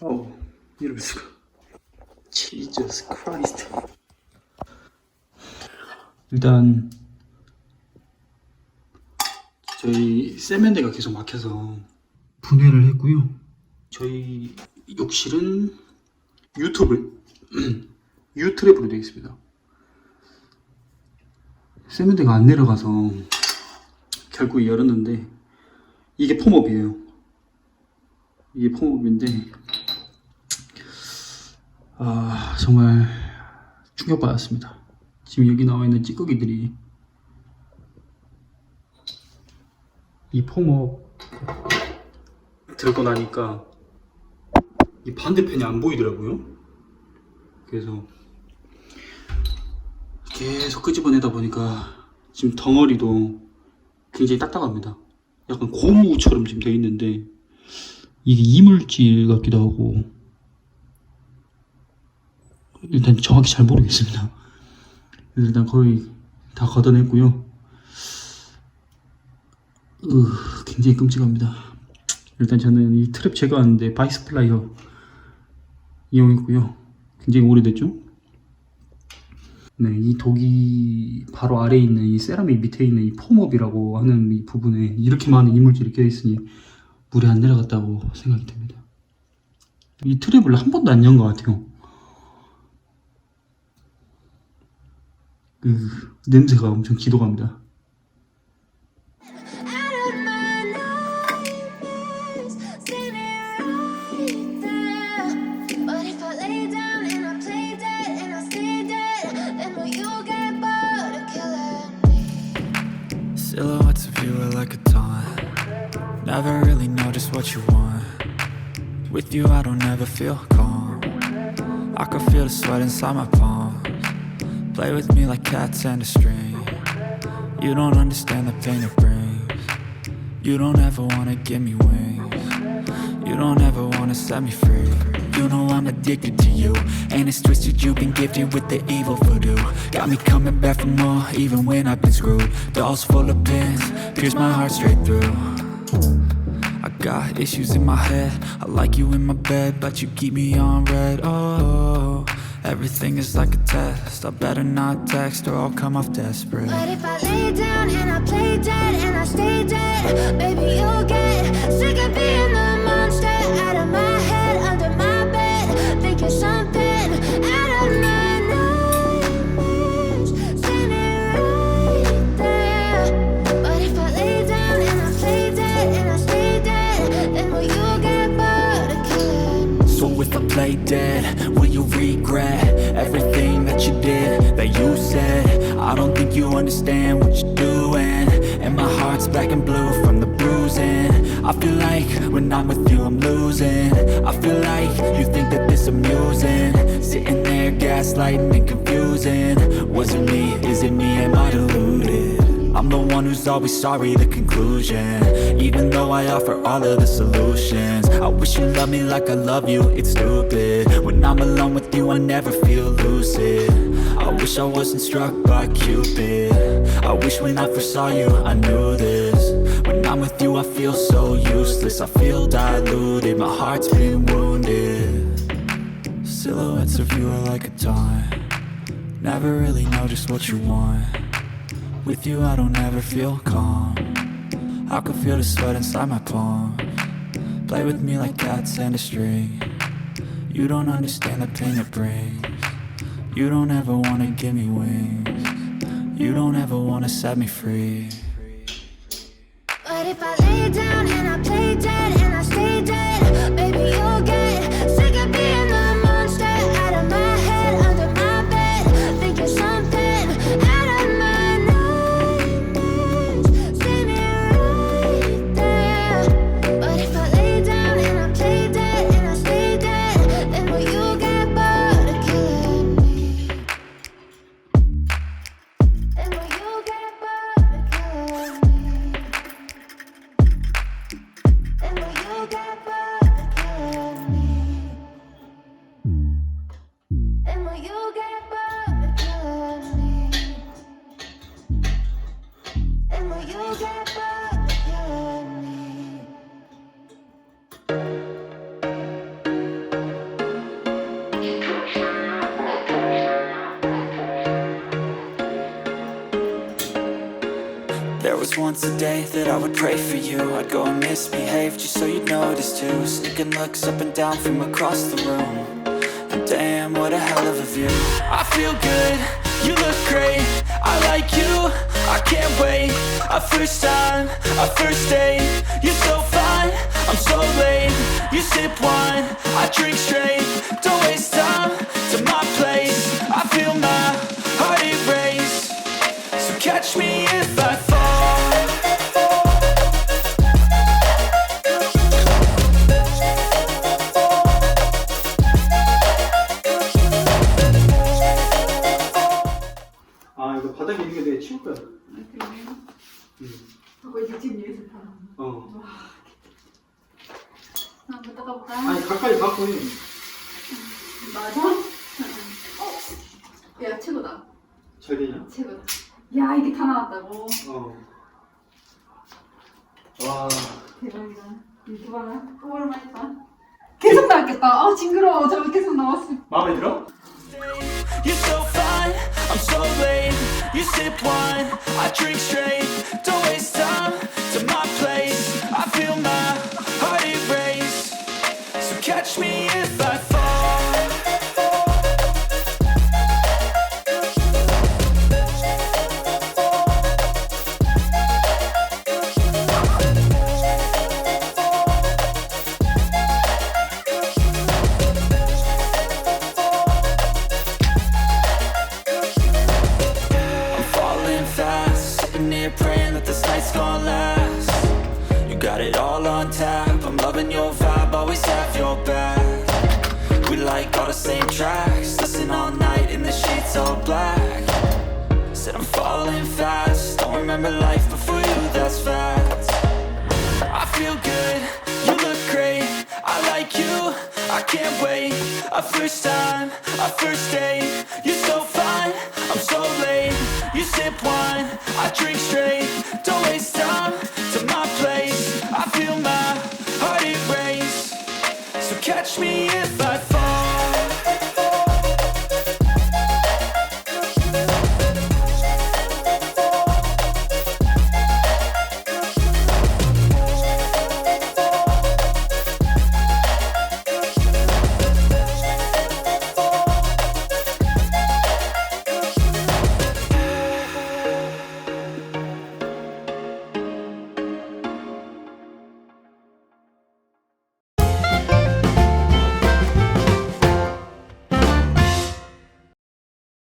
어우, 이럴 수가. 지저스 크라이스트. 일단 저희 세면대가 계속 막혀서 분해를 했고요. 저희 욕실은 유트랩으로 되어 있습니다. 세면대가 안 내려가서 결국 열었는데 이게 폼업이에요. 이게 폼업인데 정말 충격받았습니다. 지금 여기 나와 있는 찌꺼기들이 이 폼업 들고 나니까 이 반대편이 안 보이더라고요. 그래서 계속 끄집어내다 보니까 지금 덩어리도 굉장히 딱딱합니다. 약간 고무처럼 지금 되어 있는데 이게 이물질 같기도 하고 일단 정확히 잘 모르겠습니다. 일단 거의 다 걷어냈고요. 굉장히 끔찍합니다. 일단 저는 이 트랩 제거하는데 바이스 플라이어 이용했고요. 굉장히 오래됐죠? 네, 이 독이 바로 아래에 있는 이 세라믹 밑에 있는 이 폼업이라고 하는 이 부분에 이렇게 많은 이물질이 껴있으니 물에 안 내려갔다고 생각이 됩니다. 이 트랩을 한 번도 안 연 것 같아요. 냄새가 엄청 기도갑니다. Silhouettes of you are like a taunt. Never really know just what you want. With you I don't ever feel calm. I can feel the sweat inside my palms. Play with me like cats and a string. You don't understand the pain it brings. You don't ever wanna give me wings. You don't ever wanna set me free. You know I'm addicted to you, and it's twisted, you've been gifted with the evil voodoo. Got me coming back for more, even when I've been screwed. Dolls full of pins, pierce my heart straight through. I got issues in my head, I like you in my bed, but you keep me on red. Oh, everything is like a test, I better not text or I'll come off desperate. But if I lay down and I play dead and I stay dead, baby you'll get sick of being the monster out of my head, under my bed, think you're something out of my nightmares, standing right there. But if I lay down and I play dead and I stay dead, then will you get bored of killing? So if I play dead, will you regret everything that you did, that you said? I don't think you understand what you're doing, and my heart's black and blue from the bruising. I feel like when I'm with you I'm losing. I feel like you think that this amusing, sitting there gaslighting and confusing. Was it me? Is it me? Am I deluded? I'm the one who's always sorry, the conclusion. Even though I offer all of the solutions, I wish you loved me like I love you, it's stupid. When I'm alone with you I never feel lucid. I wish I wasn't struck by Cupid. I wish when I first saw you I knew this. When I'm with you I feel so useless, I feel diluted, my heart's been wounded. Silhouettes of you are like a taunt. Never really know just what you want. With you I don't ever feel calm. I can feel the sweat inside my palms. Play with me like cats and a string. You don't understand the pain it brings. You don't ever wanna give me wings. You don't ever wanna set me free. But if I lay down and I play dead and I stay dead, baby you'll get sick of being the monster out of my head, under my bed, think you're something out of my nightmares, standing right there. But if I lay down and I play dead and I stay dead, then will you get bored of killing me? Then will you get bored of killing me? was once a day that I would pray for you. I'd go and misbehave just so you'd notice too. Sneaking looks up and down from across the room. And damn, what a hell of a view. I feel good, you look great, I like you, I can't wait. A first time, a first date. You're so fine, I'm so late. You sip wine, I drink straight. Don't waste time to my place. I feel my heart erase. So catch me if I fall. 아 이거 바닥에 있는 게 내가 치울 거야. 하고 이제 집 위에서 다. 한번 닦아볼까? 아니 가까이 갖고 해. 맞아? 야 최고다. 잘 되냐? 최고다. 야 이게 다 나왔다고. 와. 대박이다. 이거 봐라. 오랜만이다. 계속 나왔겠다. 아 징그러워. 저거 계속 나왔어. 마음에 들어? You're so fine, I'm so late. You sip wine, I drink straight. Don't waste time to my place. I feel my heart erase. So catch me if I fall. Praying that this night's gonna last. You got it all on tap. I'm loving your vibe, always have your back. We like all the same tracks. Listen all night in the sheets all black. Said I'm falling fast. Don't remember life before you, that's fact. I feel good, you look great, I like you, I can't wait. A first time, a first date. You're so fine, I'm so late. You sip wine, I drink straight. Don't waste time to my place. I feel my heart erase. So catch me if I fall.